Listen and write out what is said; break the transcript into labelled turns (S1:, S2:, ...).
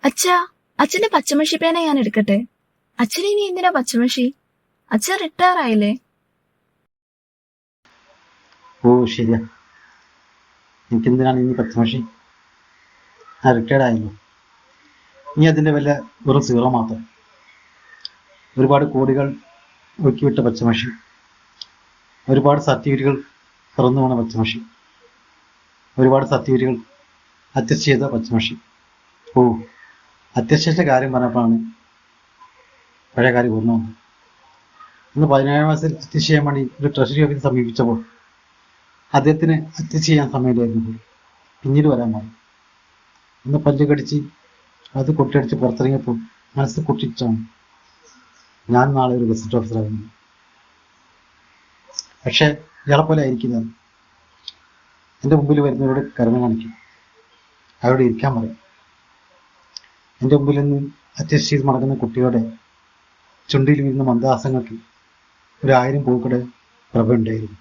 S1: അച്ഛാ, അച്ഛന്റെ പച്ചമഷി പേന ഞാൻ എടുക്കട്ടെ. അച്ഛന് ഇനി എന്തിനാ പച്ചമഷി? അച്ഛൻ റിട്ടയർ ആയില്ലേ?
S2: ഓ ശരിയാ, എനിക്കെന്തിനാണ് ഇനി പച്ചമഷി? ആ റിട്ടയർഡ് ആയല്ലോ. ഇനി അതിൻ്റെ വില വെറും സീറോ മാത്രം. ഒരുപാട് കോടികൾ ഒഴുക്കിവിട്ട പച്ചമഷി, ഒരുപാട് സർട്ടിഫിക്കറ്റുകൾ തുറന്നു പോണ പച്ചമഷി, ഒരുപാട് സർട്ടിഫിക്കറ്റുകൾ അറ്റസ്റ്റ് ചെയ്ത പച്ചമഷി. ഓ, അറ്റസ്റ്റേഷൻ്റെ കാര്യം പറഞ്ഞപ്പോഴാണ് പഴയ കാര്യം ഓർമ്മ വന്നത്. ഇന്ന് 17-ാം വയസ്സിൽ അറ്റസ്റ്റ് ചെയ്യാൻ വേണ്ടി ഒരു ട്രഷറി ഓഫീസ് സമീപിച്ചപ്പോൾ അദ്ദേഹത്തിന് അറ്റസ്റ്റ് ചെയ്യാൻ സമയമായിരുന്നു. പിന്നീട് വരാൻ പറഞ്ഞു. ഇന്ന് പല്ല് കടിച്ച് അത് കൊട്ടിയടിച്ച് പുറത്തിറങ്ങിയപ്പോൾ മനസ്സ് കൊട്ടിച്ചാണ് ഞാൻ നാളെ ഒരു ഗസറ്റ് ഓഫീസറായിരുന്നു. പക്ഷേ ഇയാളെ പോലെ ആയിരിക്കുന്നത്. എൻ്റെ മുമ്പിൽ വരുന്നവരോട് കരുണ കാണിക്കും, അവരോട് ഇരിക്കാൻ പറയും. എൻ്റെ മുമ്പിൽ നിന്ന് അറ്റസ്റ്റ് ചെയ്ത് മടങ്ങുന്ന കുട്ടികളുടെ ചുണ്ടിൽ വീഴുന്ന മന്ദഹാസങ്ങൾക്ക് 1000 പൂക്കളുടെ പ്രഭ ഉണ്ടായിരുന്നു.